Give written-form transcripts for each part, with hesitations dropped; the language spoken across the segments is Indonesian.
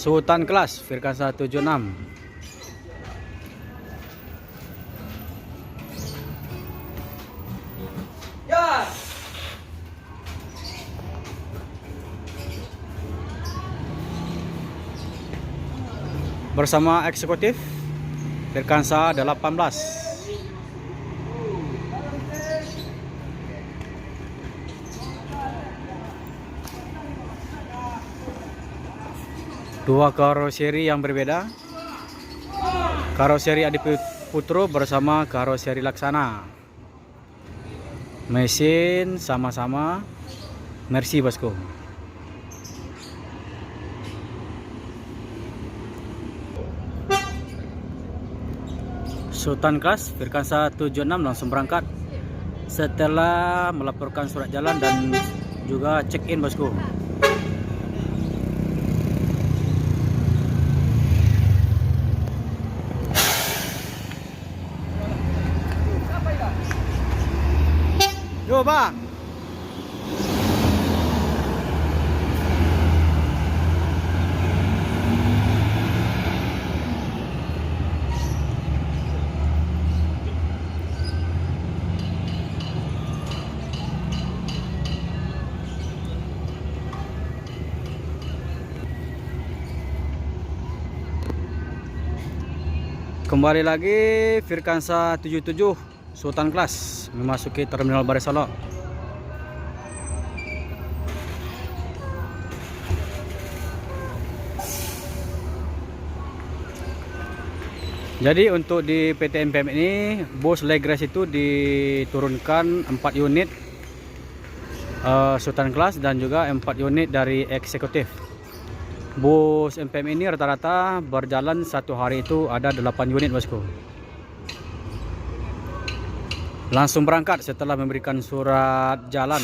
Sultan kelas Firkansa 76. Bersama eksekutif Firkansa 18. Dua karoseri yang berbeda. Karoseri Adi Putro bersama karoseri Laksana. Mesin sama-sama Mercy bosku. Sultan kelas Firkansa 76 langsung berangkat setelah melaporkan surat jalan dan juga check in bosku. Yo bang. Kembali lagi Firkansa 77 Sultan kelas memasuki terminal Barai Solok. Jadi untuk di PT MPM ini bus Legres itu diturunkan 4 unit Sultan kelas dan juga 4 unit dari eksekutif. Bus MPM ini rata-rata berjalan satu hari itu ada 8 unit bosku. Langsung berangkat setelah memberikan surat jalan.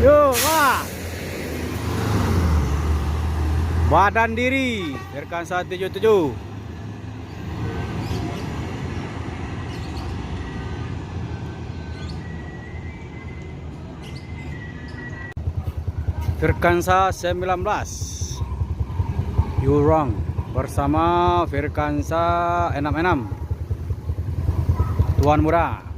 Yo, wah. Badan diri Firkansa 77. Firkansa 19 You Wrong bersama Firkansa 66 Tuan Muda.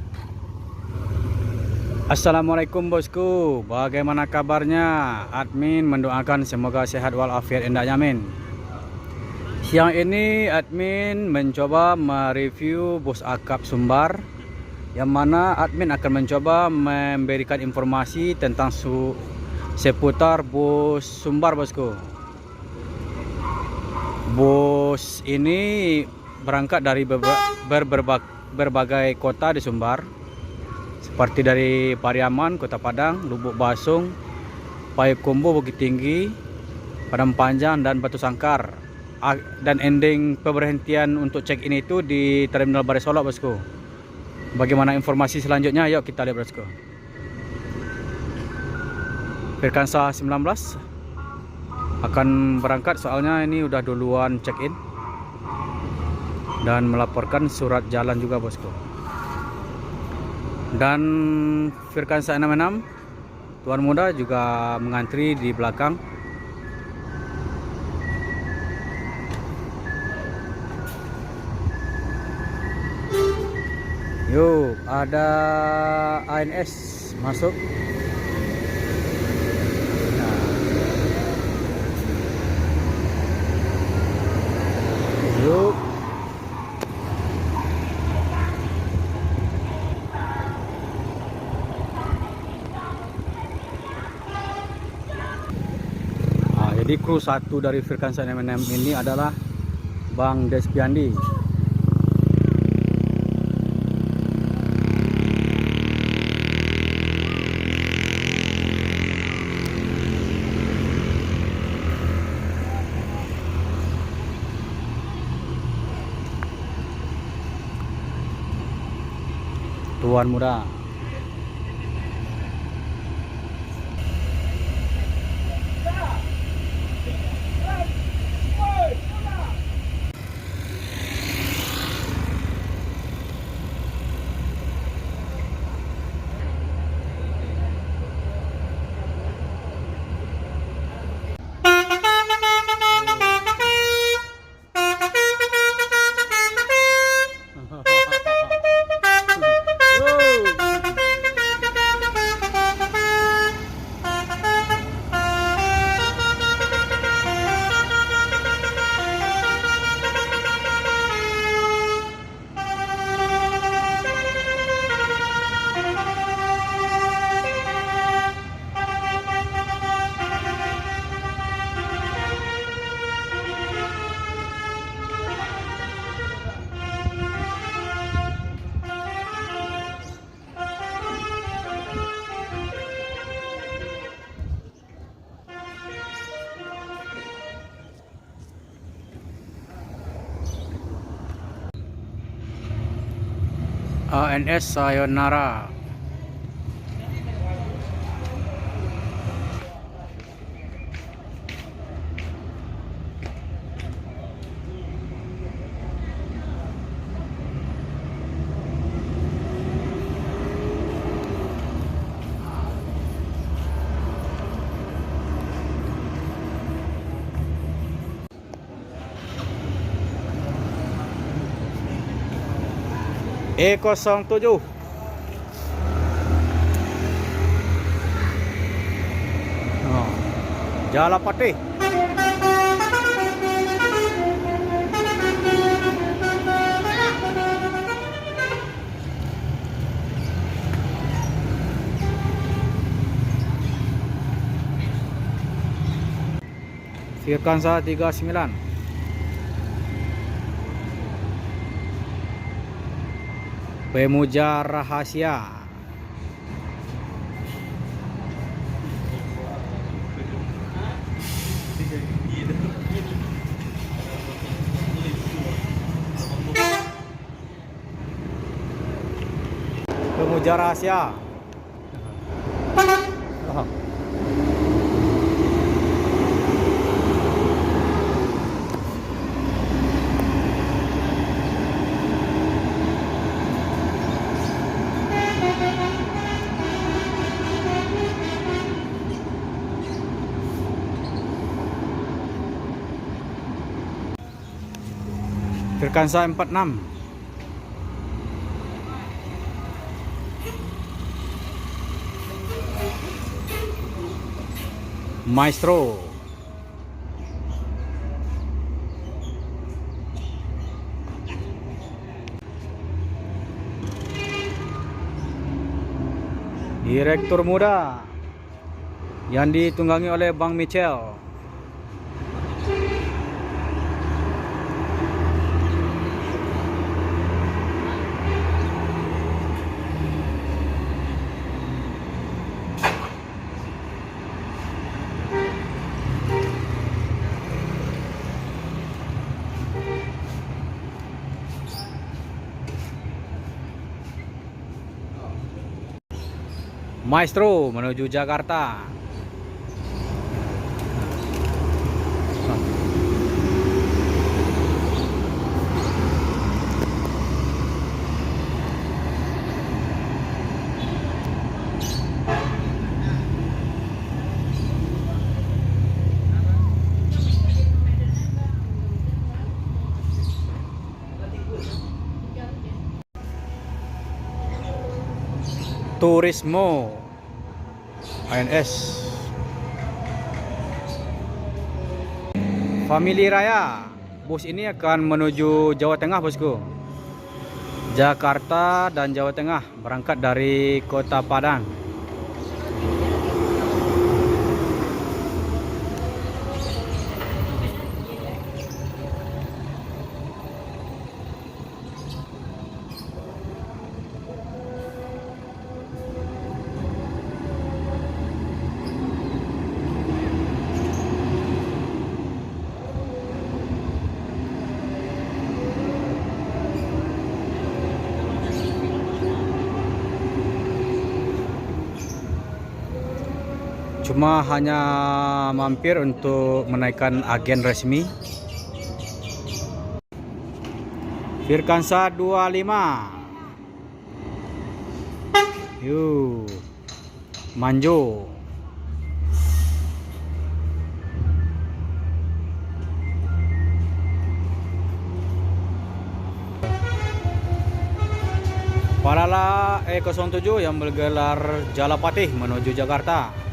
Assalamualaikum bosku, bagaimana kabarnya? Admin mendoakan semoga sehat walafiat indah yamin. Siang ini admin mencoba mereview bus akap Sumbar, yang mana admin akan mencoba memberikan informasi tentang seputar bus Sumbar bosku. Bus ini berangkat dari berbagai kota di Sumbar, seperti dari Pariaman, Kota Padang, Lubuk Basung, Payakumbuh, Bukit Tinggi, Padang Panjang, dan Batu Sangkar. Dan ending pemberhentian untuk check-in itu di Terminal Barai Solok bosku. Bagaimana informasi selanjutnya? Yuk kita lihat bosku. Firkansa 19 akan berangkat, soalnya ini udah duluan check-in dan melaporkan surat jalan juga bosku. Dan Firkansa 66 Tuan Muda juga mengantri di belakang. Yuk, ada ANS masuk. Nah. Yuk. Jadi kru satu dari Firkansa 66 ini adalah Bang Despiandi. Tuan Muda. ANS Sayonara. E07 oh, Jalapati. Firkansa 39. Pemuja Rahasia. Pemuja Rahasia. Oh. Firkansa 46. Maestro. Direktur muda yang ditunggangi oleh Bang Michel. Maestro menuju Jakarta. Turismo ANS. Family Raya. Bus ini akan menuju Jawa Tengah, bosku. Jakarta dan Jawa Tengah, berangkat dari Kota Padang. Cuma hanya mampir untuk menaikkan agen resmi. Firkansa 25. Yuk, Manjo. Palala E07 yang bergelar Jalapati menuju Jakarta.